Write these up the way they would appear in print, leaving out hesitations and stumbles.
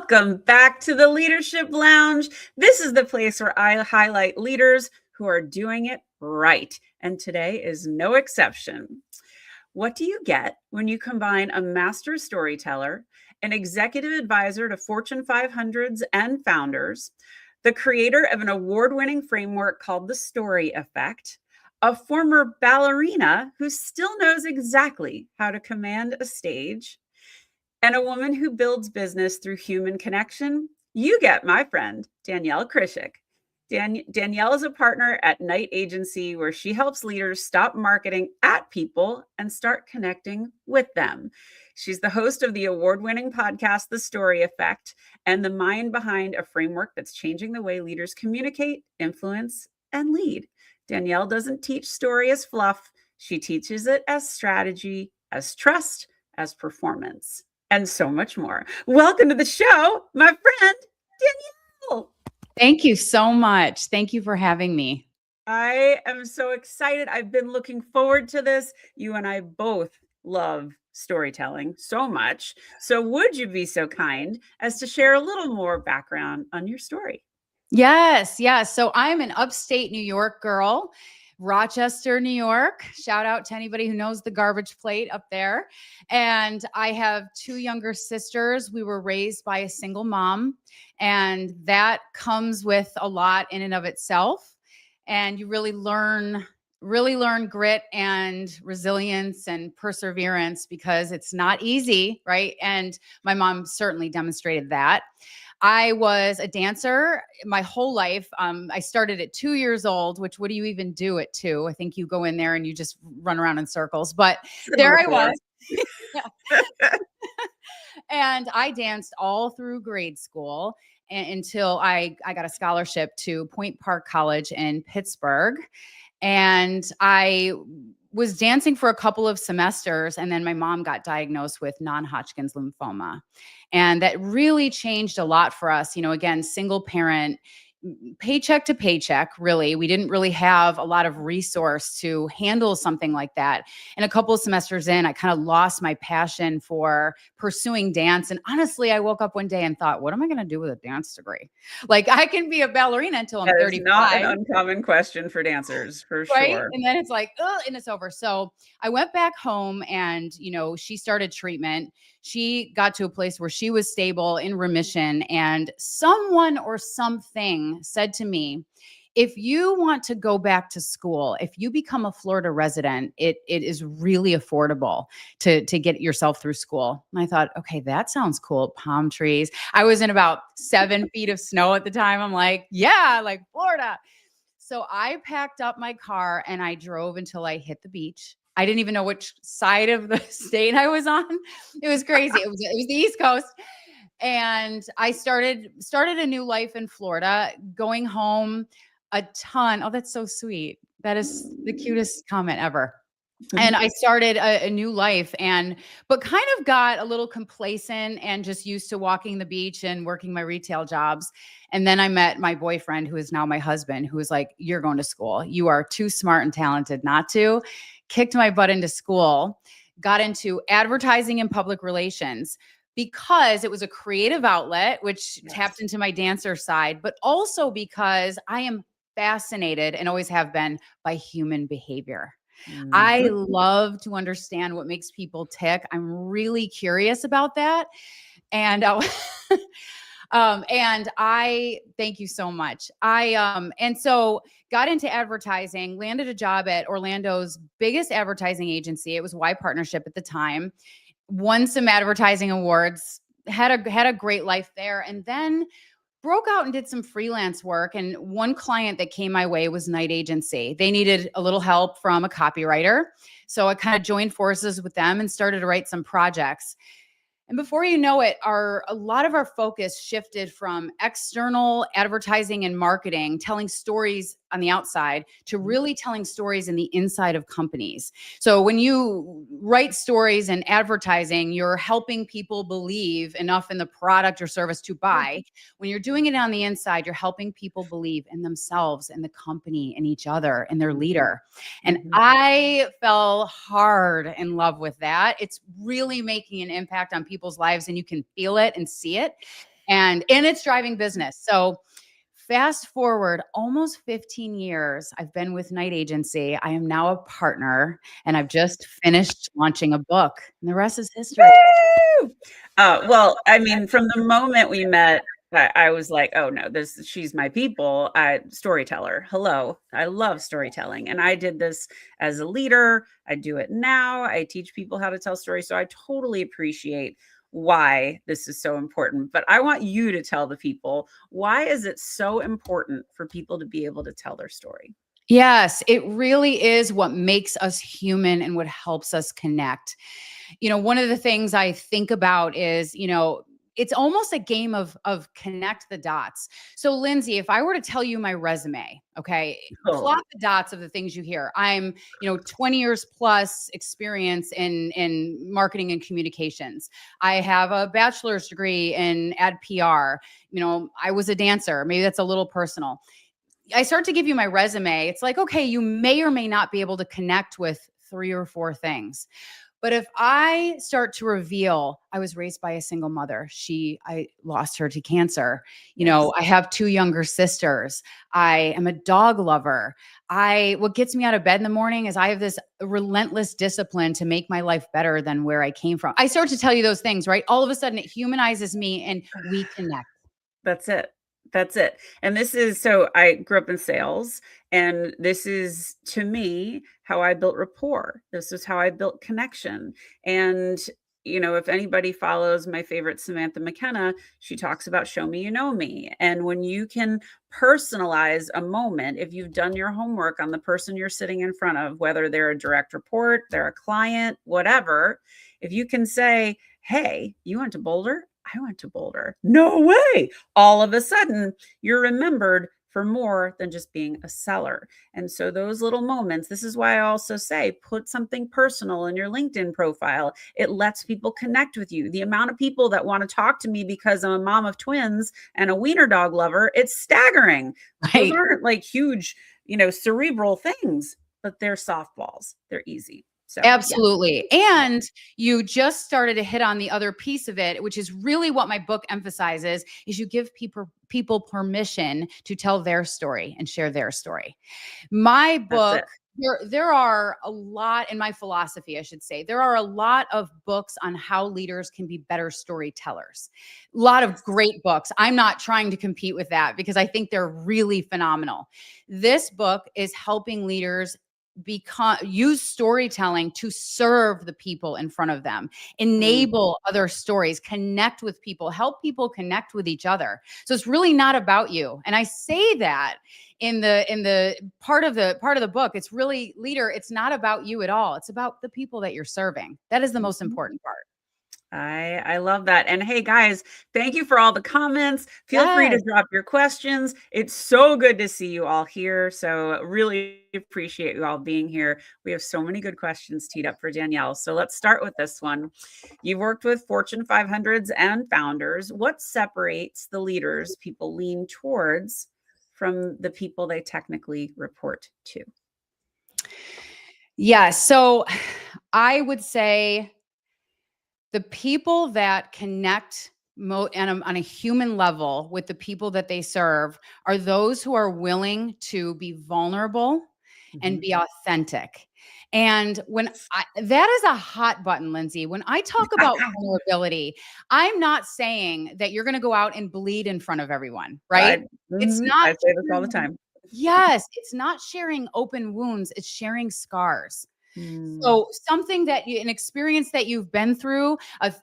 Welcome back to the Leadership Lounge. This is the place where I highlight leaders who are doing it right. And today is no exception. What do you get when you combine a master storyteller, an executive advisor to Fortune 500s and founders, the creator of an award-winning framework called the Story Effect, a former ballerina who still knows exactly how to command a stage, and a woman who builds business through human connection? You get my friend, Danielle Krischik. Danielle is a partner at Knight Agency, where she helps leaders stop marketing at people and start connecting with them. She's the host of the award-winning podcast, The Story Effect, and the mind behind a framework that's changing the way leaders communicate, influence, and lead. Danielle doesn't teach story as fluff. She teaches it as strategy, as trust, as performance, and so much more. Welcome to the show, my friend, Danielle. Thank you so much. Thank you for having me. I am so excited. I've been looking forward to this. You and I both love storytelling so much. So would you be so kind as to share a little more background on your story? Yes. So I'm an upstate New York girl, Rochester, New York. Shout out to anybody who knows the garbage plate up there. And I have two younger sisters. We were raised by a single mom, and that comes with a lot in and of itself. And you really learn grit and resilience and perseverance, because it's not easy, right? And my mom certainly demonstrated that. I was a dancer my whole life. I started at 2 years old, which what do you even do at 2? I think you go in there and you just run around in circles, but there I was. And I danced all through grade school until I got a scholarship to Point Park College in Pittsburgh. And I was dancing for a couple of semesters, and then my mom got diagnosed with non-Hodgkin's lymphoma. And that really changed a lot for us. You know, again, single parent, paycheck to paycheck, really. We didn't really have a lot of resource to handle something like that. And a couple of semesters in, I kind of lost my passion for pursuing dance. And honestly, I woke up one day and thought, what am I going to do with a dance degree? Like, I can be a ballerina until I'm 35. Not an uncommon question for dancers, for right? sure. And then it's like, oh, and it's over. So I went back home, and, she started treatment. She got to a place where she was stable, in remission. And someone or something said to me, if you want to go back to school, if you become a Florida resident, it is really affordable to get yourself through school. And I thought, okay, that sounds cool. Palm trees. I was in about 7 feet of snow at the time. I'm like, yeah, like Florida. So I packed up my car and I drove until I hit the beach. I didn't even know which side of the state I was on. It was crazy. It was the East Coast. And I started a new life in Florida, going home a ton. Oh, that's so sweet. That is the cutest comment ever. And I started a new life, but kind of got a little complacent and just used to walking the beach and working my retail jobs. And then I met my boyfriend, who is now my husband, who was like, you're going to school. You are too smart and talented not to. Kicked my butt into school, got into advertising and public relations, because it was a creative outlet, which tapped into my dancer side, but also because I am fascinated, and always have been, by human behavior. I love to understand what makes people tick. I'm really curious about that. And and I thank you so much. And so got into advertising, landed a job at Orlando's biggest advertising agency. It was Y Partnership at the time. Won some advertising awards, had a great life there, and then broke out and did some freelance work. And one client that came my way was Knight Agency. They needed a little help from a copywriter. So I kind of joined forces with them and started to write some projects. And before you know it, a lot of our focus shifted from external advertising and marketing, telling stories on the outside, to really telling stories in the inside of companies. So when you write stories in advertising, you're helping people believe enough in the product or service to buy. When you're doing it on the inside, you're helping people believe in themselves and the company and each other and their leader. And I fell hard in love with that. It's really making an impact on people's lives, and you can feel it and see it. and it's driving business. So fast forward almost 15 years, I've been with Night Agency. I am now a partner, and I've just finished launching a book, and the rest is history. Woo! Well, I mean, from the moment we met, I was like, oh no, she's my people. Storyteller. Hello. I love storytelling. And I did this as a leader. I do it now. I teach people how to tell stories. So I totally appreciate why this is so important. But I want you to tell the people, why is it so important for people to be able to tell their story? Yes, it really is what makes us human and what helps us connect. One of the things I think about is, it's almost a game of connect the dots. So, Lindsay, if I were to tell you my resume, okay, Oh, plot the dots of the things you hear. I'm, 20 years plus experience in marketing and communications. I have a bachelor's degree in ad PR. I was a dancer. Maybe that's a little personal. I start to give you my resume. It's like, okay, you may or may not be able to connect with 3 or 4 things. But if I start to reveal, I was raised by a single mother. I lost her to cancer. yes. I have 2 younger sisters. I am a dog lover. What gets me out of bed in the morning is I have this relentless discipline to make my life better than where I came from. I start to tell you those things, right? All of a sudden it humanizes me and we connect. That's it. That's it. And this is so I grew up in sales, and this is to me how I built rapport. This is how I built connection. And if anybody follows my favorite Samantha McKenna, she talks about show me you know me. And when you can personalize a moment, if you've done your homework on the person you're sitting in front of, whether they're a direct report, they're a client, whatever, if you can say, "Hey, you went to Boulder? I went to Boulder." No way. All of a sudden, you're remembered for more than just being a seller. And so those little moments, this is why I also say put something personal in your LinkedIn profile. It lets people connect with you. The amount of people that want to talk to me because I'm a mom of twins and a wiener dog lover, it's staggering. Those Right. aren't like huge, cerebral things, but they're softballs. They're easy. So, yeah. Absolutely. And you just started to hit on the other piece of it, which is really what my book emphasizes, is you give people permission to tell their story and share their story. My That's it. book, there are a lot in my philosophy, I should say. There are a lot of books on how leaders can be better storytellers. A lot of Yes. great books. I'm not trying to compete with that because I think they're really phenomenal. This book is helping leaders use storytelling to serve the people in front of them, Mm. enable other stories, connect with people, help people connect with each other. So it's really not about you. And I say that in the part of the book, it's really, leader, it's not about you at all. It's about the people that you're serving. That is the most Mhm. important part. I love that. And hey guys, thank you for all the comments. Feel free to Yes. drop your questions. It's so good to see you all here. So really appreciate you all being here. We have so many good questions teed up for Danielle. So let's start with this one. You've worked with Fortune 500s and founders. What separates the leaders people lean towards from the people they technically report to? Yeah. So I would say the people that connect on a human level with the people that they serve are those who are willing to be vulnerable and Mhm. be authentic. And that is a hot button, Lindsay. When I talk about vulnerability, I'm not saying that you're going to go out and bleed in front of everyone, right? It's I not say this all the time. Yes, it's not sharing open wounds, it's sharing scars. Mm, So an experience that you've been through,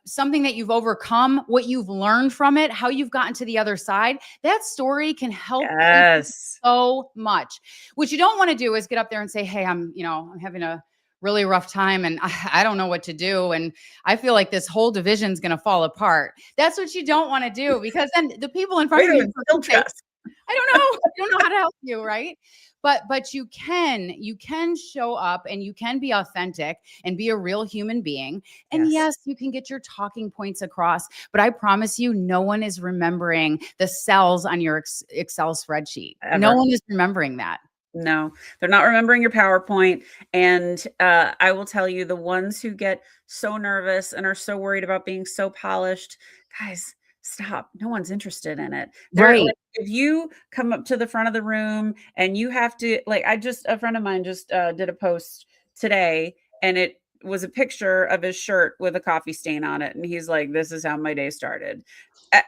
something that you've overcome, what you've learned from it, how you've gotten to the other side, that story can help people yes. so much. What you don't want to do is get up there and say, "Hey, I'm having a really rough time and I don't know what to do. And I feel like this whole division is going to fall apart." That's what you don't want to do, because then the people in front Wait of a you minute, are still gonna say, trust. I don't know how to help you, right? But you can show up and you can be authentic and be a real human being. And Yes, yes, you can get your talking points across, but I promise you, no one is remembering the cells on your Excel spreadsheet. No ever. one is remembering that. No, they're not remembering your PowerPoint. And I will tell you, the ones who get so nervous and are so worried about being so polished, guys, stop. No one's interested in it. They're Right. like, if you come up to the front of the room and you have to, like, a friend of mine just did a post today, and it was a picture of his shirt with a coffee stain on it. And he's like, this is how my day started. Uh,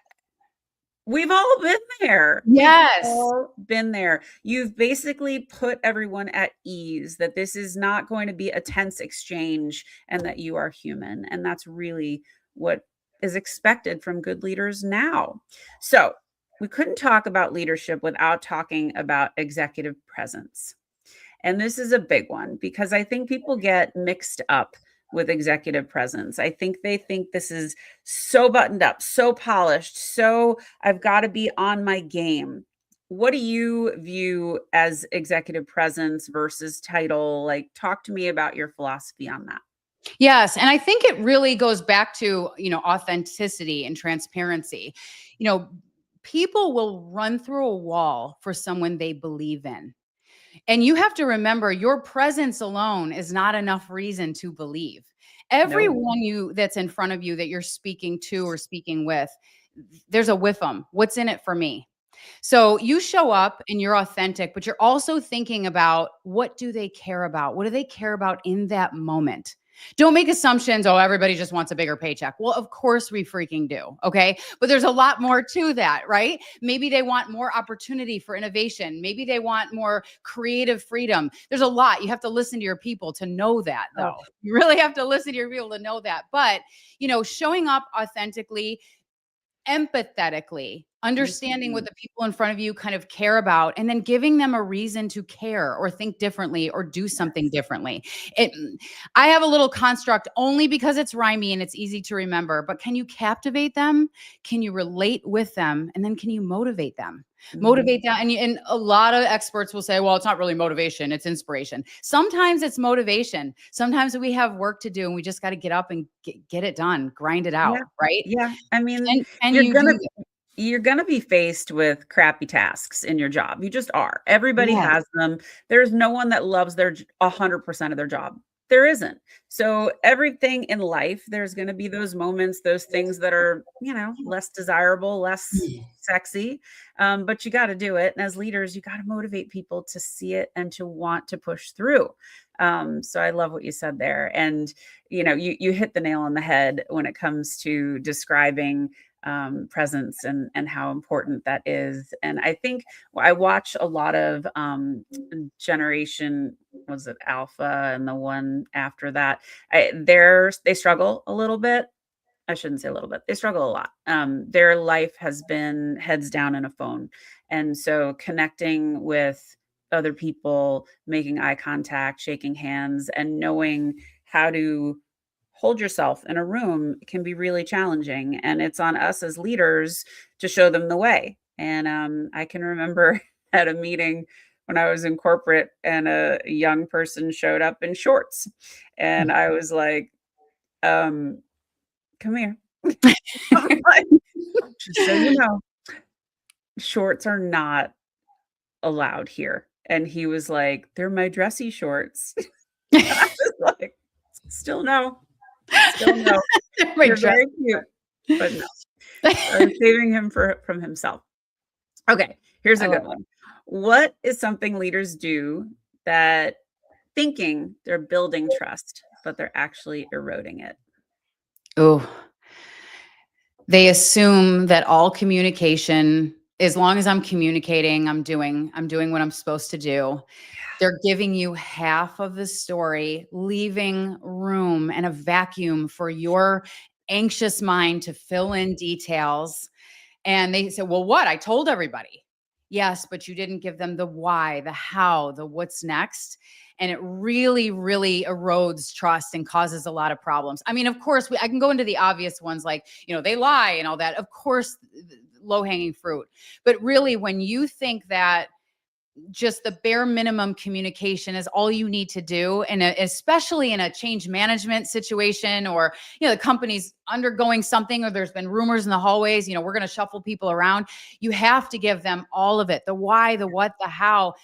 We've all been there. We've Yes. all been there. You've basically put everyone at ease that this is not going to be a tense exchange and that you are human. And that's really what is expected from good leaders now. So, we couldn't talk about leadership without talking about executive presence. And this is a big one because I think people get mixed up with executive presence. I think they think this is so buttoned up, so polished, so I've got to be on my game. What do you view as executive presence versus title? Like, talk to me about your philosophy on that. Yes. And I think it really goes back to, authenticity and transparency. You know, people will run through a wall for someone they believe in. And you have to remember your presence alone is not enough reason to believe. No. Everyone that's in front of you that you're speaking to or speaking with, there's a with them. What's in it for me? So you show up and you're authentic, but you're also thinking about what do they care about? What do they care about in that moment? Don't make assumptions. Oh, everybody just wants a bigger paycheck. Well, of course we freaking do. Okay. But there's a lot more to that, right? Maybe they want more opportunity for innovation. Maybe they want more creative freedom. There's a lot. You have to listen to your people to know that, Oh, though. You really have to listen to your people to know that. But, showing up authentically, empathetically, understanding what mhm. the people in front of you kind of care about, and then giving them a reason to care or think differently or do something Yes. differently. It, I have a little construct only because it's rhymey and it's easy to remember, but can you captivate them? Can you relate with them? And then can you motivate them? Mhm. Motivate them. And a lot of experts will say, well, it's not really motivation, it's inspiration. Sometimes it's motivation. Sometimes we have work to do and we just got to get up and get it done, grind it Yeah. out, right? Yeah. I mean, Can you're you do gonna that? you're going to be faced with crappy tasks in your job. You just are. Everybody Yes. has them. There's no one that loves 100% of their job. There isn't. So everything in life, there's going to be those moments, those things that are, less desirable, less sexy. But you got to do it. And as leaders, you got to motivate people to see it and to want to push through. So I love what you said there. And, you hit the nail on the head when it comes to describing presence and how important that is. And I think I watch a lot of generation, was it Alpha and the one after that? They struggle a little bit. I shouldn't say a little bit. They struggle a lot. Their life has been heads down in a phone, and so connecting with other people, making eye contact, shaking hands, and knowing how to hold yourself in a room can be really challenging. And it's on us as leaders to show them the way. And I can remember at a meeting when I was in corporate and a young person showed up in shorts. And I was like, um, come here. I'm like, just so you know, shorts are not allowed here. And he was like, they're my dressy shorts. I was like, still no, still no. My You're dress. very cute, but no. So I'm saving him from himself. Okay, here's I a love good one. What is something leaders do that thinking they're building trust, but they're actually eroding it? it. Oh, they assume that all communication, as long as I'm communicating, I'm doing what I'm supposed to do. They're giving you half of the story, leaving room and a vacuum for your anxious mind to fill in details. And they said, well, what? I told everybody. Yes, but you didn't give them the why, the how, the what's next. And it really, really erodes trust and causes a lot of problems. I mean, of course, I can go into the obvious ones like, they lie and all that. Of course, low hanging fruit. But really, when you think that just the bare minimum communication is all you need to do, and especially in a change management situation, or the company's undergoing something, or there's been rumors in the hallways, we're going to shuffle people around. You have to give them all of it, the why, the what, the how.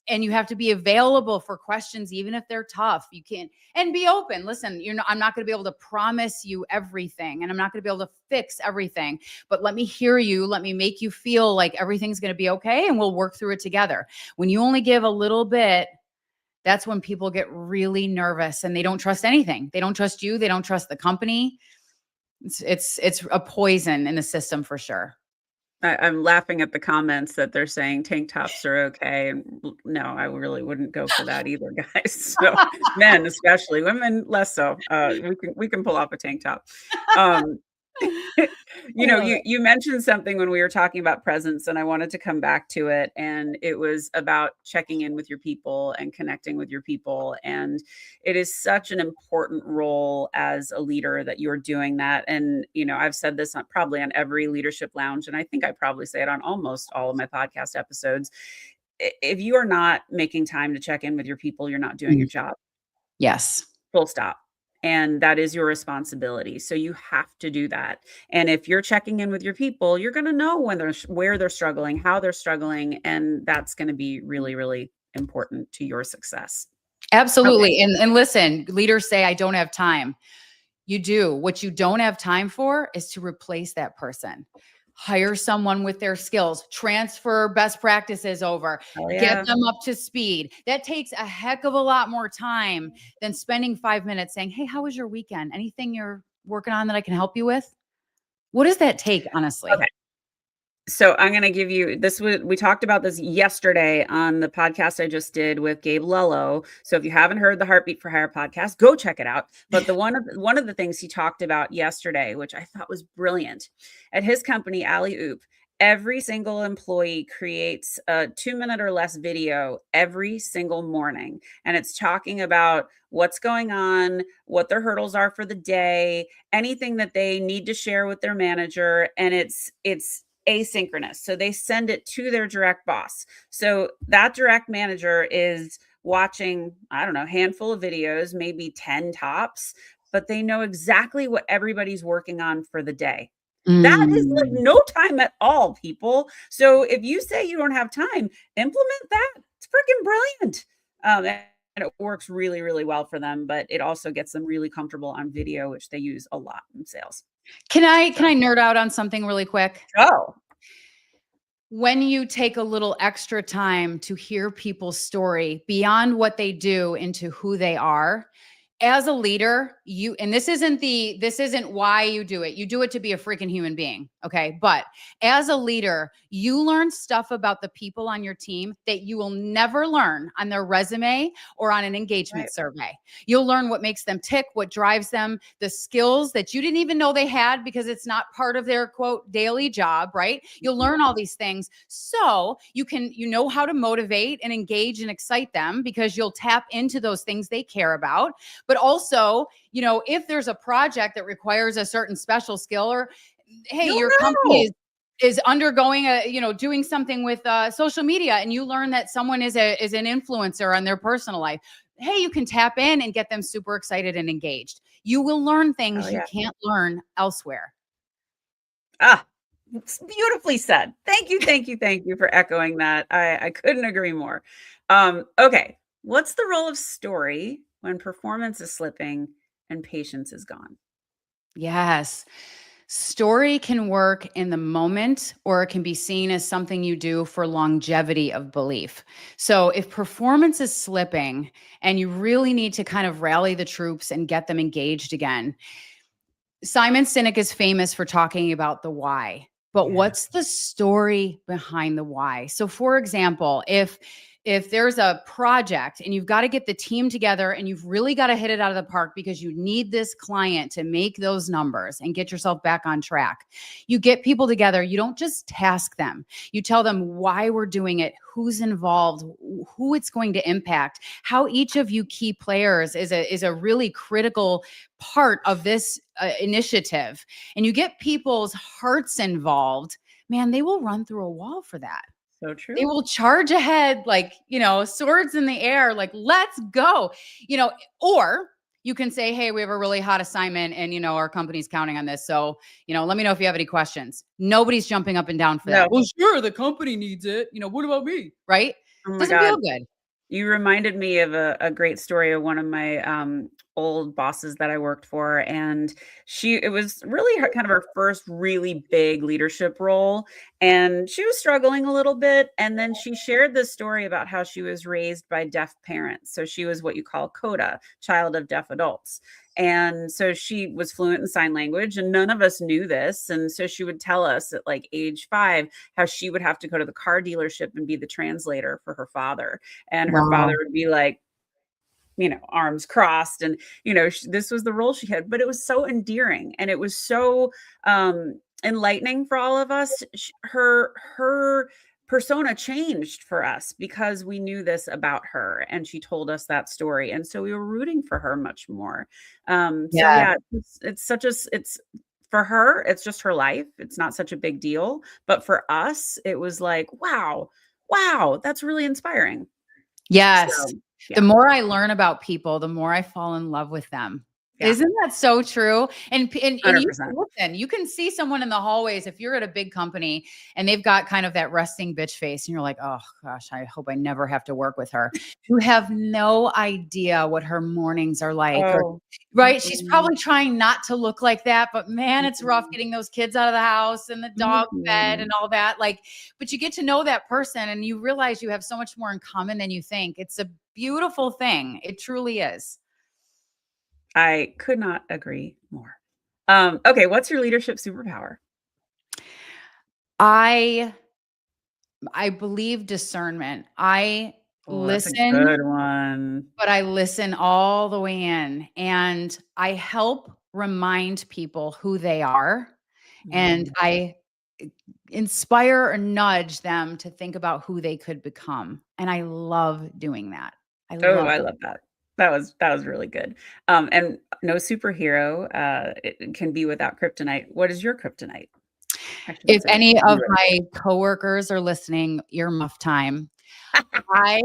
and you have to be available for questions, even if they're tough. You can't, and be open. Listen, I'm not going to be able to promise you everything, and I'm not going to be able to fix everything, but let me hear you. Let me make you feel like everything's going to be okay, and we'll work through it together. When you only give a little bit, that's when people get really nervous and they don't trust anything. They don't trust you. They don't trust the company. It's a poison in the system for sure. I'm laughing at the comments that they're saying tank tops are okay, and no, I really wouldn't go for that either, guys. So men, especially women, less so. We can pull off a tank top. Um, I love it. you mentioned something when we were talking about presence, and I wanted to come back to it. And it was about checking in with your people and connecting with your people. And it is such an important role as a leader that you're doing that. And, I've said this probably on every leadership lounge, and I think I probably say it on almost all of my podcast episodes. If you are not making time to check in with your people, you're not doing your job. Yes. Full stop. And that is your responsibility. So you have to do that. And if you're checking in with your people, you're going to know where they're struggling, how they're struggling, and that's going to be really, really important to your success. Okay. Absolutely. And listen, leaders say, I don't have time. You do. What you don't have time for is to replace that person. Hire someone with their skills, transfer best practices over, Oh get yeah. them up to speed. That takes a heck of a lot more time than spending 5 minutes saying, hey, how was your weekend? Anything you're working on that I can help you with? What does that take, honestly? Okay. So I'm going to give you this. We talked about this yesterday on the podcast I just did with Gabe Lello. So if you haven't heard the Heartbeat for Hire podcast, go check it out. But one of the things he talked about yesterday, which I thought was brilliant, at his company, Alley Oop, every single employee creates a 2-minute or less video every single morning, and it's talking about what's going on, what their hurdles are for the day, anything that they need to share with their manager, and it's asynchronous. So they send it to their direct boss. So that direct manager is watching, I don't know, a handful of videos, maybe 10 tops, but they know exactly what everybody's working on for the day. That is like Mm. no time at all, people. So if you say you don't have time, implement that. It's freaking brilliant. And it works really, really well for them, but it also gets them really comfortable on video, which they use a lot in sales. Can I So, nerd out on something really quick? oh, When you take a little extra time to hear people's story beyond what they do into who they are, as a leader, and this isn't why you do it. You do it to be a freaking human being, okay? But as a leader, you learn stuff about the people on your team that you will never learn on their resume or on an engagement right. survey. You'll learn what makes them tick, what drives them, the skills that you didn't even know they had because it's not part of their quote daily job, right? You'll learn all these things so you know how to motivate and engage and excite them because you'll tap into those things they care about. But also, if there's a project that requires a certain special skill, or hey, You'll your company know. is undergoing doing something with social media, and you learn that someone is an influencer on their personal life. Hey, you can tap in and get them super excited and engaged. You will learn Oh, things you yeah. can't learn elsewhere. Ah, it's beautifully said. Thank you, thank you, thank you for echoing that. I couldn't agree more. Okay. What's the role of story when performance is slipping and patience is gone? Yes. Story can work in the moment, or it can be seen as something you do for longevity of belief. So, if performance is slipping and you really need to kind of rally the troops and get them engaged again, Simon Sinek is famous for talking about the why. But Yeah. what's the story behind the why? So for example, if there's a project and you've got to get the team together and you've really got to hit it out of the park because you need this client to make those numbers and get yourself back on track. You get people together, you don't just task them. You tell them why we're doing it, who's involved, who it's going to impact, how each of you key players is a really critical part of this initiative, and you get people's hearts involved, man, they will run through a wall for that. So They true. will charge ahead like, swords in the air, like, let's go, or you can say, hey, we have a really hot assignment and, our company's counting on this. So, let me know if you have any questions. Nobody's jumping up and down for No. that. Well, sure, the company needs it. What about me? Right? Oh my Doesn't feel God. good. You reminded me of a great story of one of my old bosses that I worked for. And it was really kind of her first really big leadership role. And she was struggling a little bit. And then she shared this story about how she was raised by deaf parents. So she was what you call CODA, child of deaf adults. And so she was fluent in sign language, and none of us knew this. And so she would tell us at like age 5 how she would have to go to the car dealership and be the translator for her father. And her father Wow. would be like, arms crossed. And, this was the role she had, but it was so endearing. And it was so enlightening for all of us. Her persona changed for us because we knew this about her and she told us that story. And so we were rooting for her much more. So Yeah. yeah, it's for her, it's just her life. It's not such a big deal. But for us, it was like, wow, that's really inspiring. Yes. So The yeah, more I learn about people, the more I fall in love with them. yeah, Isn't that so true? And you 100%. listen, you can see someone in the hallways if you're at a big company and they've got kind of that resting bitch face and you're like, "Oh gosh, I hope I never have to work with her." You have no idea what her mornings are like, or Oh, right? She's mhm, probably trying not to look like that, but man, it's rough mhm, getting those kids out of the house and the dog fed mhm. and all that. Like, but you get to know that person and you realize you have so much more in common than you think. It's a beautiful thing. It truly is. I could not agree more. Okay, what's your leadership superpower? I I believe discernment. I Oh, that's a listen, good one. but I listen all the way in and I help remind people who they are and Mm. I inspire or nudge them to think about who they could become. And I love doing that. I Oh, love I love that. That was really good. And no superhero, it can be without kryptonite. What is your kryptonite? I shouldn't If say any of zero. my coworkers are listening, earmuff time. I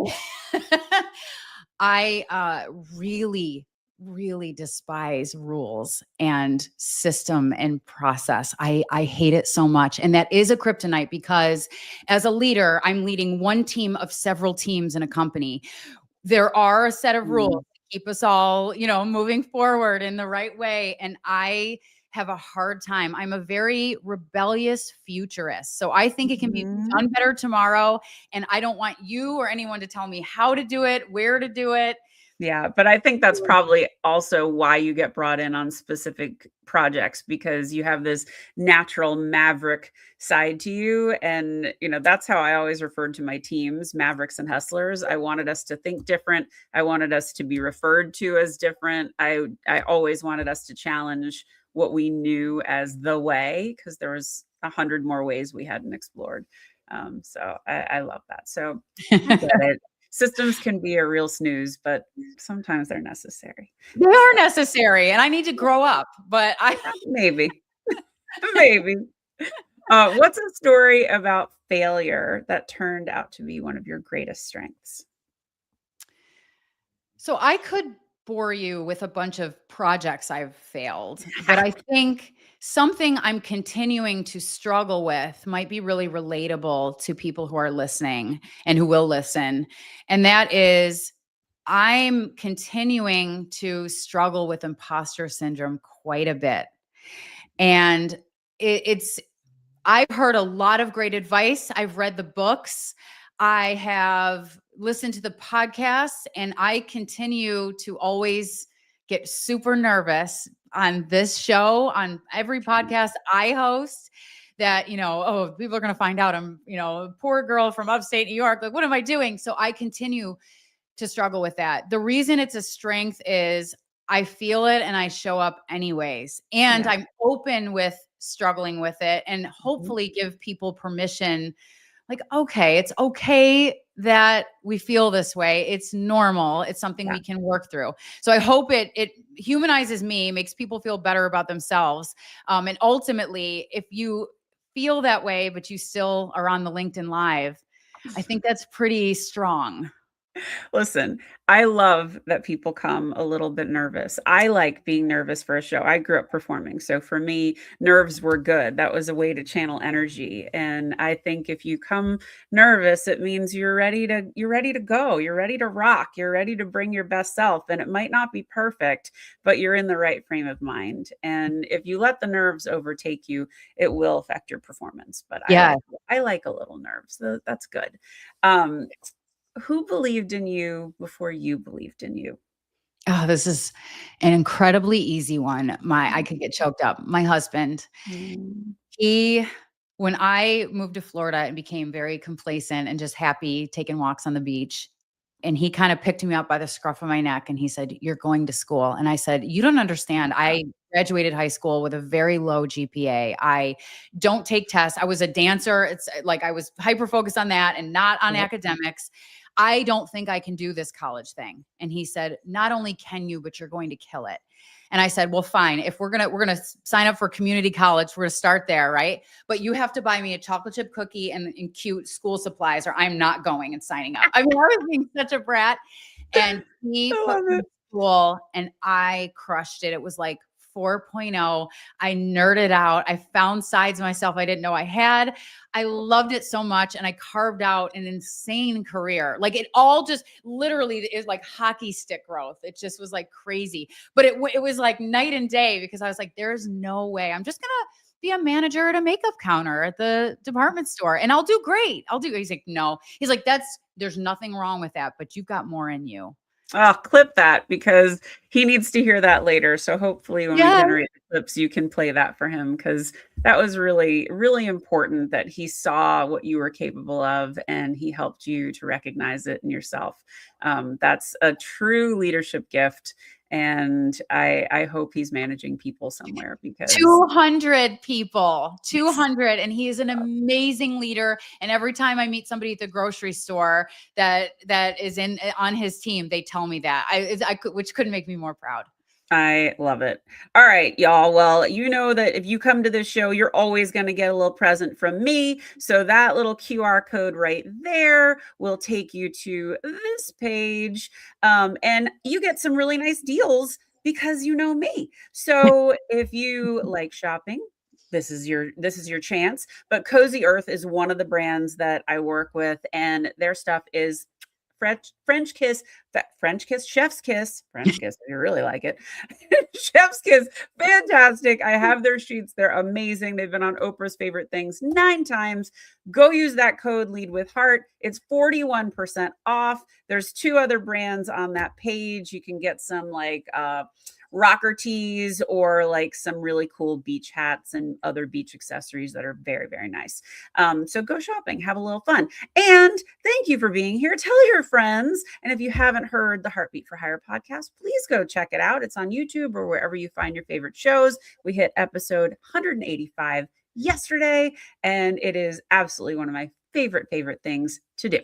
I really, really despise rules and system and process. I hate it so much. And that is a kryptonite because as a leader, I'm leading one team of several teams in a company. There are a set of rules Mm, to keep us all, moving forward in the right way. And I have a hard time. I'm a very rebellious futurist. So I think it can be mhm. done better tomorrow. And I don't want you or anyone to tell me how to do it, where to do it. Yeah, but I think that's probably also why you get brought in on specific projects because you have this natural maverick side to you. And, that's how I always referred to my teams, mavericks and hustlers. I wanted us to think different. I wanted us to be referred to as different. I always wanted us to challenge what we knew as the way because there was 100 more ways we hadn't explored. So I love that. So I get it. Systems can be a real snooze, but sometimes they're necessary. They So, are necessary. And I need to grow up, but I maybe, maybe. What's a story about failure that turned out to be one of your greatest strengths? So I could bore you with a bunch of projects I've failed, but I think something I'm continuing to struggle with might be really relatable to people who are listening and who will listen. And that is, I'm continuing to struggle with imposter syndrome quite a bit. And it's I've heard a lot of great advice. I've read the books. I have listened to the podcasts, and I continue to always get super nervous on this show, on every podcast I host. That, oh, people are going to find out I'm, a poor girl from upstate New York. Like, what am I doing? So I continue to struggle with that. The reason it's a strength is I feel it and I show up anyways. And Yeah. I'm open with struggling with it and Mhm. hopefully give people permission like, okay, it's okay that we feel this way. It's normal. It's something Yeah. we can work through. So I hope it humanizes me, makes people feel better about themselves. And ultimately, if you feel that way, but you still are on the LinkedIn Live, I think that's pretty strong. Listen, I love that people come a little bit nervous. I like being nervous for a show. I grew up performing, so for me, nerves were good. That was a way to channel energy, and I think if you come nervous, it means you're ready to go. You're ready to rock. You're ready to bring your best self, and it might not be perfect, but you're in the right frame of mind. And if you let the nerves overtake you, it will affect your performance. But Yeah. I like a little nerves. So that's good. Um, who believed in you before you believed in you? Oh, this is an incredibly easy one. I could get choked up. My husband, Mm. he when I moved to Florida and became very complacent and just happy taking walks on the beach, and he kind of picked me up by the scruff of my neck and he said, "You're going to school." And I said, "You don't understand. I graduated high school with a very low GPA. I don't take tests. I was a dancer. It's like I was hyper focused on that and not on Yep. academics. I don't think I can do this college thing." And he said, "Not only can you, but you're going to kill it." And I said, "Well, fine. If we're gonna sign up for community college, we're gonna start there, right? But you have to buy me a chocolate chip cookie and cute school supplies, or I'm not going and signing up." I mean, I was being such a brat. And he I put love me it. in school and I crushed it. It was like 4.0. I nerded out. I found sides of myself I didn't know I had. I loved it so much and I carved out an insane career. Like it all just literally is like hockey stick growth. It just was like crazy. But it was like night and day because I was like, there's no way. I'm just going to be a manager at a makeup counter at the department store and I'll do great. I'll do. He's like, no. He's like, there's nothing wrong with that, but you've got more in you. Oh, clip that because he needs to hear that later. So hopefully when we Yeah. generate the clips, you can play that for him because that was really, really important that he saw what you were capable of and he helped you to recognize it in yourself. That's a true leadership gift. And I hope he's managing people somewhere because 200 people, 200. And he is an amazing leader. And every time I meet somebody at the grocery store that is in on his team, they tell me that which couldn't make me more proud. I love it. All right, y'all. Well, you know that if you come to this show, you're always going to get a little present from me. So that little QR code right there will take you to this page. And you get some really nice deals because you know me. So if you like shopping, this is your chance. But Cozy Earth is one of the brands that I work with, and their stuff is French kiss, French kiss, chef's kiss, French kiss. If you really like it, chef's kiss, fantastic. I have their sheets; they're amazing. They've been on Oprah's favorite things 9 times. Go use that code Lead with Heart. It's 41% off. There's 2 other brands on that page. You can get some like rocker tees or like some really cool beach hats and other beach accessories that are very, very nice. So go shopping, have a little fun. And thank you for being here. Tell your friends. And if you haven't heard the Heartbeat for Hire podcast, please go check it out. It's on YouTube or wherever you find your favorite shows. We hit episode 185 yesterday, and it is absolutely one of my favorite things to do.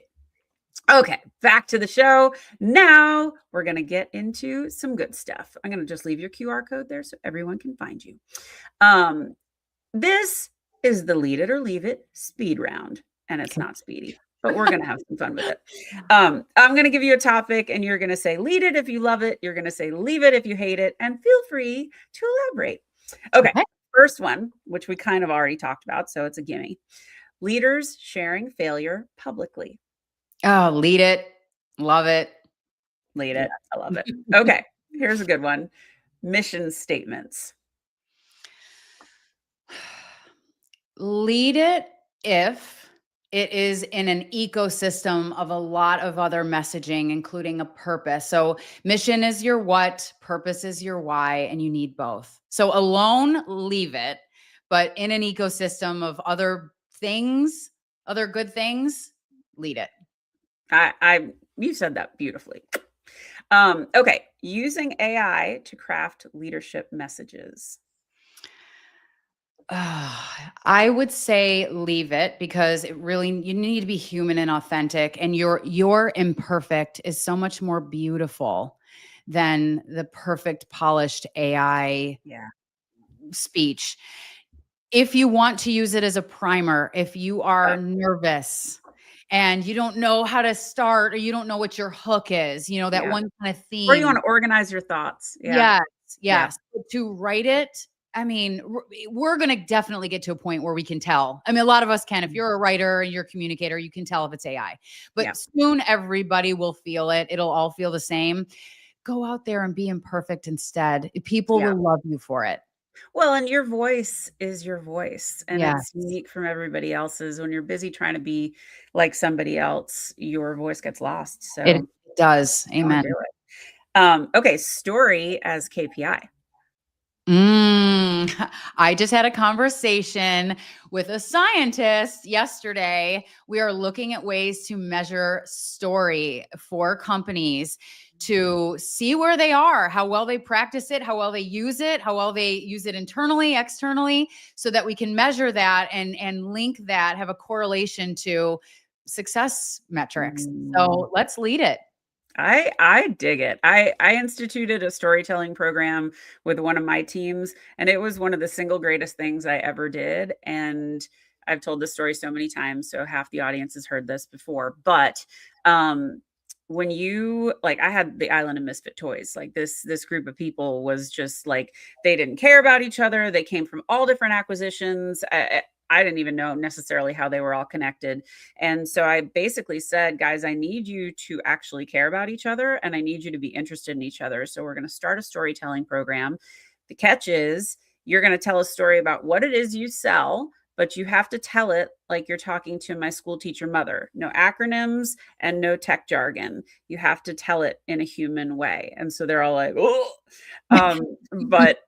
Okay, back to the show. Now we're going to get into some good stuff. I'm going to just leave your QR code there so everyone can find you. Um, this is the Lead It or Leave It speed round, and it's not speedy, but we're going to have some fun with it. I'm going to give you a topic, and you're going to say lead it if you love it. You're going to say leave it if you hate it, and feel free to elaborate. Okay, Okay. first one, which we kind of already talked about, so it's a gimme. Leaders sharing failure publicly. Oh, lead it. Love it. Lead Yeah. it. I love it. Okay, here's a good one. Mission statements. Lead it if it is in an ecosystem of a lot of other messaging, including a purpose. So, mission is your what, purpose is your why, and you need both. So, alone, leave it. But in an ecosystem of other things, other good things, lead it. You said that beautifully. Okay, using AI to craft leadership messages. I would say leave it because it really you need to be human and authentic, and your imperfect is so much more beautiful than the perfect polished AI Yeah. speech. If you want to use it as a primer, if you are Uh, nervous and you don't know how to start, or you don't know what your hook is, that Yeah. one kind of Or you theme. wanna organize your thoughts. Yeah. Yes, Yeah. yes. But to write it, I mean, we're gonna definitely get to a point where we can tell. I mean, a lot of us can. If Mm. you're a writer and you're a communicator, you can tell if it's AI. Yeah. But soon everybody will feel it. It'll all feel the same. Go out there and be imperfect instead. People Yeah. will love you for it. Well, and your voice is your voice, and it's Yes, unique from everybody else's. When you're busy trying to be like somebody else, your voice gets lost, it so does. don't Amen. do it. Okay, story as KPI. I just had a conversation with a scientist yesterday. We are looking at ways to measure story for companies to see where they are, how well they practice it, how well they use it, how well they use it internally, externally, so that we can measure that and link that, have a correlation to success metrics. Mm. So let's lead it. I dig it. I instituted a storytelling program with one of my teams, and it was one of the single greatest things I ever did. And I've told this story so many times, so half the audience has heard this before. But um, when you like, I had the island of misfit toys. Like this group of people was just like they didn't care about each other. They came from all different acquisitions. I didn't even know necessarily how they were all connected, and so I basically said, guys, I need you to actually care about each other and I need you to be interested in each other. So we're going to start a storytelling program. The catch is you're going to tell a story about what it is you sell, but you have to tell it like you're talking to my school teacher mother. No acronyms and no tech jargon. You have to tell it in a human way. And so they're all like, oh, but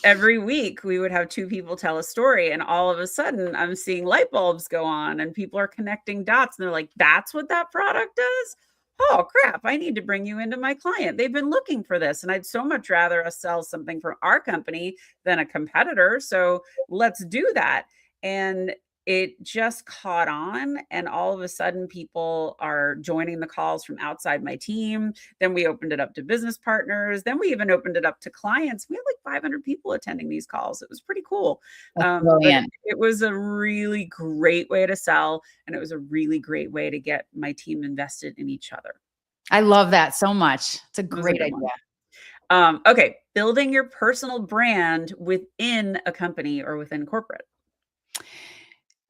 every week we would have two people tell a story, and all of a sudden I'm seeing light bulbs go on and people are connecting dots, and they're like, that's what that product does. Oh crap, I need to bring you into my client. They've been looking for this, and I'd so much rather us sell something from our company than a competitor, so let's do that. And it just caught on, and all of a sudden people are joining the calls from outside my team. Then we opened it up to business partners. Then we even opened it up to clients. We had like 500 people attending these calls. It was pretty cool. That's But brilliant. it was a really great way to sell. And it was a really great way to get my team invested in each other. I love that so much. It's a It was a great good idea. one. Okay. Building your personal brand within a company or within corporate.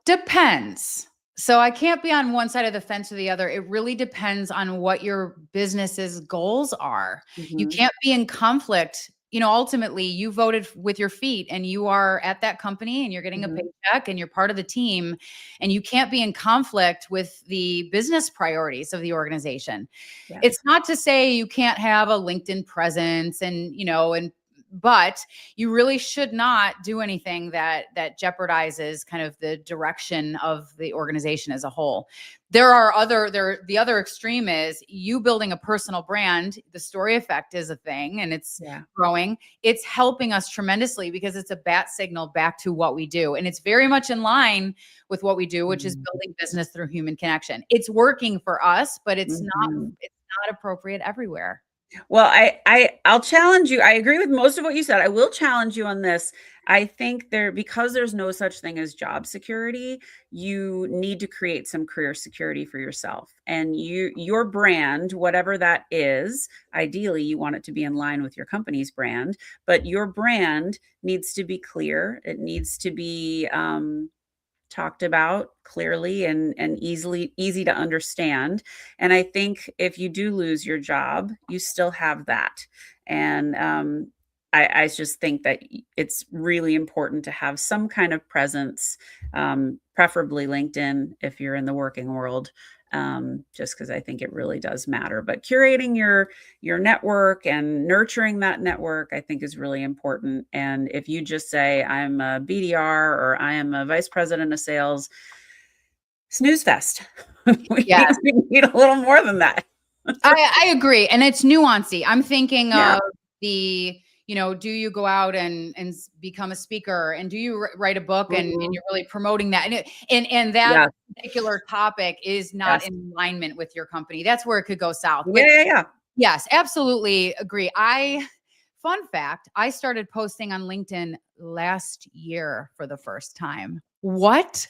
Depends. So I can't be on one side of the fence or the other. It really depends on what your business's goals are. You Mhm, can't be in conflict. Ultimately, you voted with your feet and you are at that company and you're getting a mhm. paycheck and you're part of the team, and you can't be in conflict with the business priorities of the organization. Yeah. It's not to say you can't have a LinkedIn presence and but you really should not do anything that jeopardizes kind of the direction of the organization as a whole. The other extreme is you building a personal brand. The story effect is a thing and it's Yeah. growing. It's helping us tremendously because it's a bat signal back to what we do. And it's very much in line with what we do, which is Mhm, building business through human connection. It's working for us, but mhm. it's not appropriate everywhere. Well, I'll challenge you. I agree with most of what you said. I will challenge you on this. I think because there's no such thing as job security, you need to create some career security for yourself. And your brand, whatever that is, ideally you want it to be in line with your company's brand, but your brand needs to be clear. It needs to be talked about clearly and easy to understand. And I think if you do lose your job, you still have that. And I just think that it's really important to have some kind of presence, preferably LinkedIn if you're in the working world, just because I think it really does matter. But curating your network and nurturing that network, I think is really important. And if you just say, I'm a BDR or I am a vice president of sales, snooze fest. Yeah. We need a little more than that. I agree, and it's nuancy. I'm thinking Yeah. of do you go out and become a speaker, and do you write a book, and Mhm. you're really promoting that, and that Yes. particular topic is not Yes. in alignment with your company. That's where it could go south. Yeah, But yeah, yeah. yes, absolutely agree. Fun fact, I started posting on LinkedIn last year for the first time. What?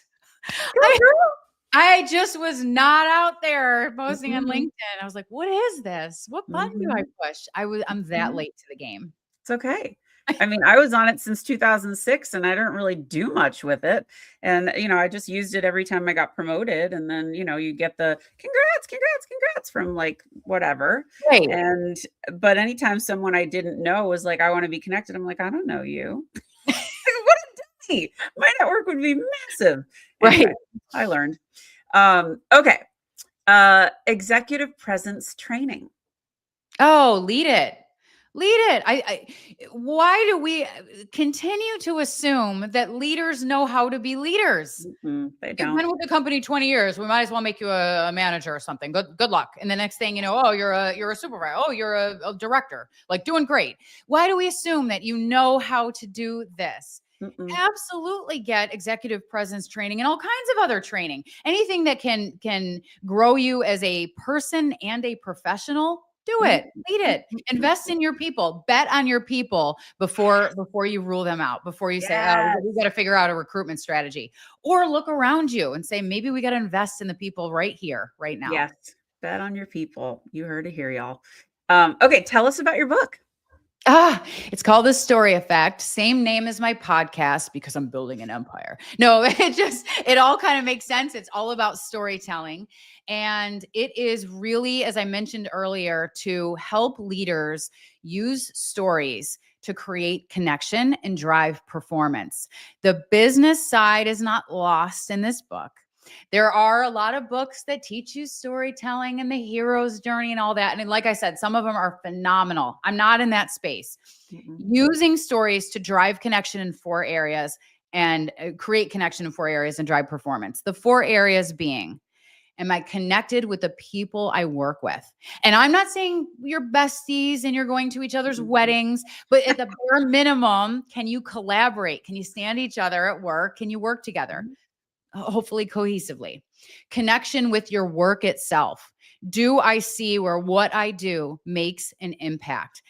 Go I girl. I just was not out there posting on Mhm, LinkedIn. I was like, what is this? What button do I mhm, push? I'm that mhm. late to the game. It's okay. I mean, I was on it since 2006 and I don't really do much with it. And, I just used it every time I got promoted. And then, you get the congrats, congrats, congrats from like whatever. Right. And, but anytime someone I didn't know was like, I want to be connected, I'm like, I don't know you. What a dummy. My network would be massive. Right. Anyway, I learned. Okay. Executive presence training. Oh, lead it. Lead it. Why do we continue to assume that leaders know how to be leaders? Mm-mm, they You've don't. been with the company 20 years. We might as well make you a manager or something. Good luck. And the next thing you know, oh, you're a supervisor. Oh, you're a director. Like doing great. Why do we assume that you know how to do this? Mm-mm. Absolutely get executive presence training and all kinds of other training. Anything that can grow you as a person and a professional, do Mm, it. Lead mm, it. mm, mm. Invest in your people. Bet on your people before you rule them out. Before you say, "Oh, we Yes. got to figure out a recruitment strategy." Or look around you and say, maybe we got to invest in the people right here, right now. Yes. Bet on your people. You heard it here, y'all. Okay, tell us about your book. It's called The Story Effect. Same name as my podcast because I'm building an empire. No, it all kind of makes sense. It's all about storytelling. And it is really, as I mentioned earlier, to help leaders use stories to create connection and drive performance. The business side is not lost in this book. There are a lot of books that teach you storytelling and the hero's journey and all that. And like I said, some of them are phenomenal. I'm not in that space. Mm-mm. Using stories to drive connection in four areas and create connection in four areas and drive performance. The four areas being, am I connected with the people I work with? And I'm not saying you're besties and you're going to each other's Mhm. weddings, but at the bare minimum, can you collaborate? Can you stand each other at work? Can you work together? Mhm. Hopefully cohesively. Connection with your work itself. Do I see where what I do makes an impact?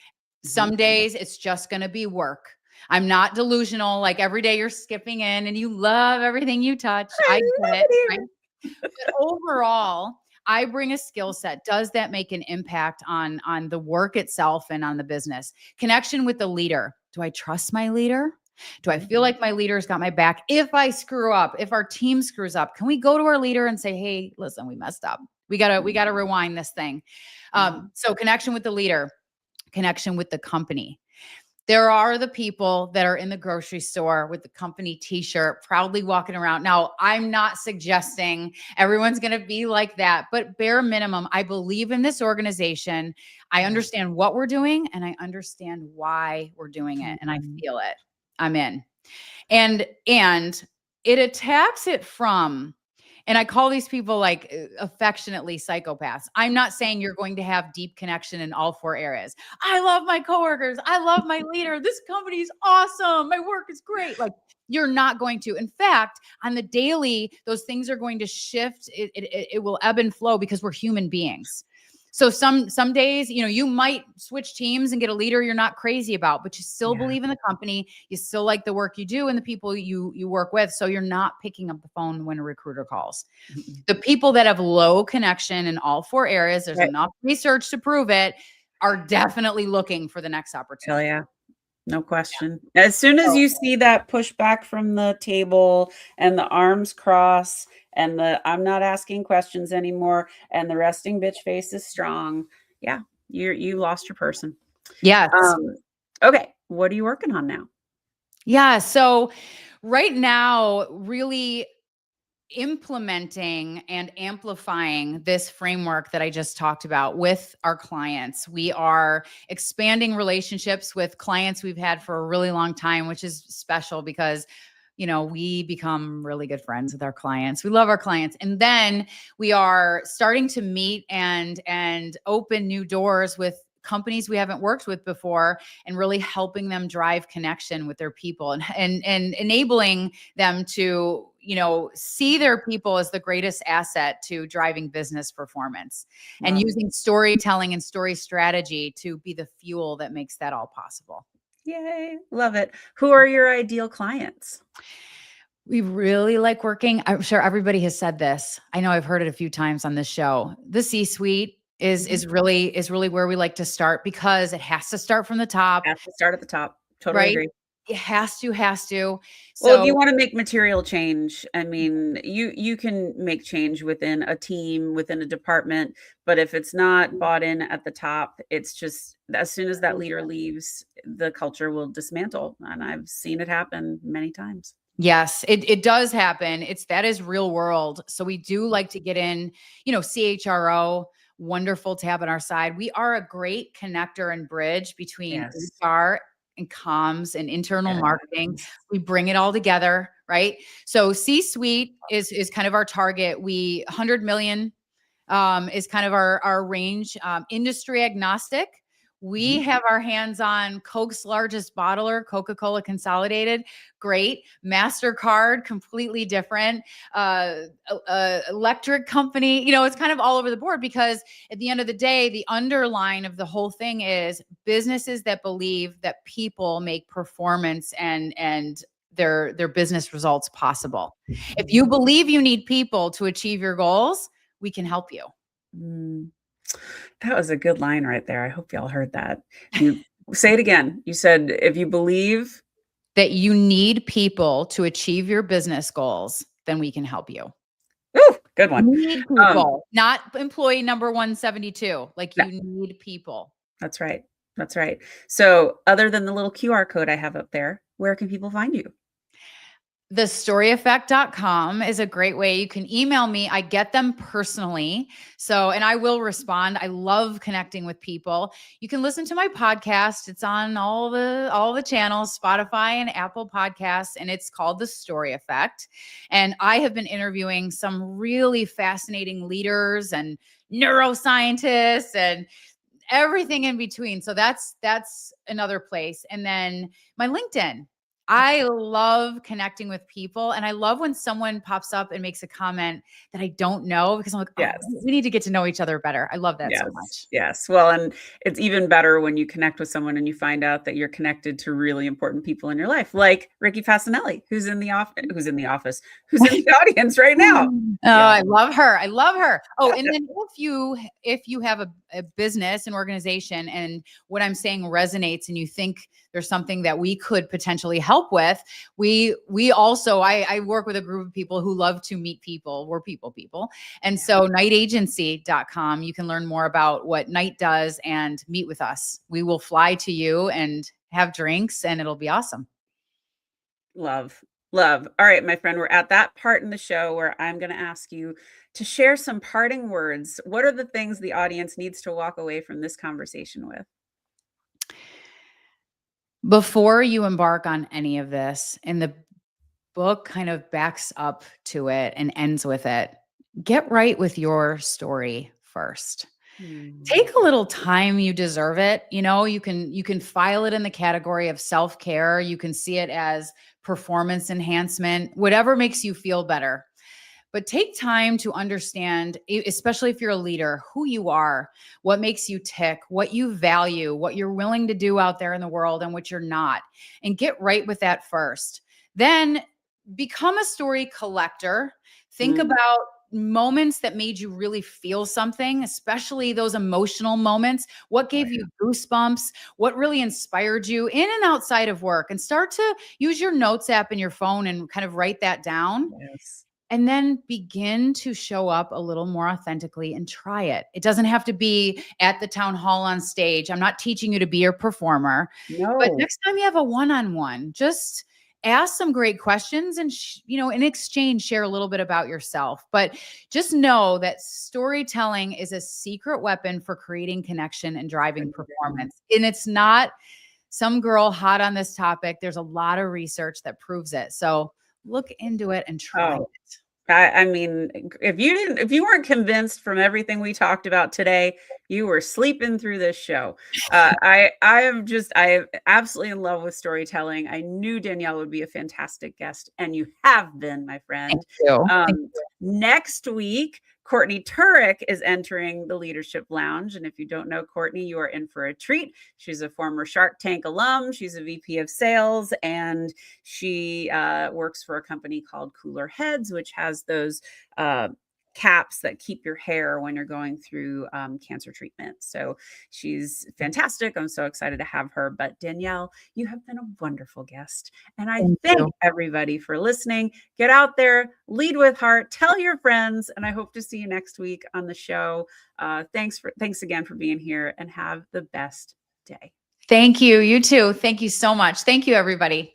Mhm. Some days it's just going to be work. I'm not delusional. Like every day you're skipping in and you love everything you touch. I I get love it. it Right. here. But overall, I bring a skill set. Does that make an impact on the work itself and on the business? Connection with the leader. Do I trust my leader? Do I feel Mhm. like my leader's got my back? If I screw up, if our team screws up, can we go to our leader and say, "Hey, listen, we messed up. We gotta rewind this thing." Mhm. So connection with the leader, connection with the company. There are the people that are in the grocery store with the company t-shirt, proudly walking around. Now, I'm not suggesting everyone's going to be like that, but bare minimum, I believe in this organization. I Yeah. understand what we're doing and I understand why we're doing it and I Mhm. feel it. I'm in. And it attacks it from, and I call these people like affectionately psychopaths. I'm not saying you're going to have deep connection in all four areas. I love my coworkers. I love my leader. This company is awesome. My work is great. Like you're not going to. In fact, on the daily, those things are going to shift. It will ebb and flow because we're human beings. So some days, you might switch teams and get a leader you're not crazy about, but you still Yeah. believe in the company. You still like the work you do and the people you work with. So you're not picking up the phone when a recruiter calls. Mhm. The people that have low connection in all four areas, there's Right. enough research to prove it, are definitely looking for the next Hell opportunity. yeah. No question. As soon as So, you see that pushback from the table and the arms cross and the I'm not asking questions anymore and the resting bitch face is strong, yeah, you lost your person. yes. Um, okay, what are you working on now? Yeah. So right now, really implementing and amplifying this framework that I just talked about with our clients. We are expanding relationships with clients we've had for a really long time, which is special because we become really good friends with our clients. We love our clients. And then we are starting to meet and open new doors with companies we haven't worked with before and really helping them drive connection with their people and enabling them to see their people as the greatest asset to driving business performance and Love it. using storytelling and story strategy to be the fuel that makes that all possible. Yay, love it. Who are your ideal clients? We really like working. I'm sure everybody has said this. I know I've heard it a few times on this show. The C-suite is Mhm. is really where we like to start because it has to start from the top, Have to start at the top. Totally right? agree. It has to. Well, if you So wanna make material change, I mean, you can make change within a team, within a department, but if it's not bought in at the top, it's just as soon as that leader leaves, the culture will dismantle, and I've seen it happen many times. yes, it does happen. That is real world. So we do like to get in, CHRO, wonderful to have on our side. We are a great connector and bridge between Yes. HR and comms and internal marketing. Yes. We bring it all together, right? So C-suite is kind of our target. 100 million is kind of our range. Industry agnostic. We Mhm. have our hands on Coke's largest bottler, Coca-Cola Consolidated. Great. MasterCard, completely different. Electric company, it's kind of all over the board because at the end of the day, the underline of the whole thing is businesses that believe that people make performance and their business results possible. If you believe you need people to achieve your goals, we can help you. Mm. That was a good line right there. I hope y'all heard that. You say it again. You said, "If you believe." That you need people to achieve your business goals, then we can help you. Ooh, good one. Need Um, people, not employee number 172. Like no, you need people. that's right. That's right. So, other than the little QR code I have up there, where can people find you? Thestoryeffect.com is a great way. You can email me. I get them personally. So, and I will respond. I love connecting with people. You can listen to my podcast. It's on all the channels, Spotify and Apple Podcasts, and it's called The Story Effect. And I have been interviewing some really fascinating leaders and neuroscientists and everything in between. So that's another place. And then my LinkedIn. I love connecting with people and I love when someone pops up and makes a comment that I don't know because I'm like, "Oh, Yes. we need to get to know each other better." I love that so Yes, much. yes. Well, and it's even better when you connect with someone and you find out that you're connected to really important people in your life, like Ricky Fasinelli, who's in the audience right now. Oh, Yeah. I love her. I love her. Oh, and then if you have a business, an organization, and what I'm saying resonates, and you think there's something that we could potentially help with, we also I work with a group of people who love to meet people. We're people. And Yeah. so nightagency.com, you can learn more about what Night does and meet with us. We will fly to you and have drinks, and it'll be awesome. Love, love. All right, my friend, we're at that part in the show where I'm gonna ask you to share some parting words. What are the things the audience needs to walk away from this conversation with? Before you embark on any of this, and the book kind of backs up to it and ends with it, get right with your story first. Hmm. Take a little time, you deserve it. You can file it in the category of self-care, you can see it as performance enhancement, whatever makes you feel better. But take time to understand, especially if you're a leader, who you are, what makes you tick, what you value, what you're willing to do out there in the world and what you're not. And get right with that first. Then become a story collector. Think Mm, about moments that made you really feel something, especially those emotional moments. What oh, gave you goosebumps? What really inspired you in and outside of work? And start to use your notes app in your phone and kind of write that down, yes. and then begin to show up a little more authentically and try it. It doesn't have to be at the town hall on stage. I'm not teaching you to be a performer, but No. next time you have a one-on-one, just ask some great questions and in exchange share a little bit about yourself. But just know that storytelling is a secret weapon for creating connection and driving performance. And it's not some girl hot on this topic. There's a lot of research that proves it. So look into it and try Oh, it. I mean, if you weren't convinced from everything we talked about today, you were sleeping through this show. I am absolutely in love with storytelling. I knew Danielle would be a fantastic guest, and you have been, my Thank friend. you. Thank Um, Next week, Courtney Turek is entering the Leadership Lounge. And if you don't know Courtney, you are in for a treat. She's a former Shark Tank alum. She's a VP of sales, and she works for a company called Cooler Heads, which has those caps that keep your hair when you're going through cancer treatment. So she's fantastic. I'm so excited to have her. But Danielle, you have been a wonderful guest. And I thank everybody for listening. Get out there, lead with heart, tell your friends, and I hope to see you next week on the show. Thanks again for being here, and have the best day. Thank you. You too. Thank you so much. Thank you, everybody.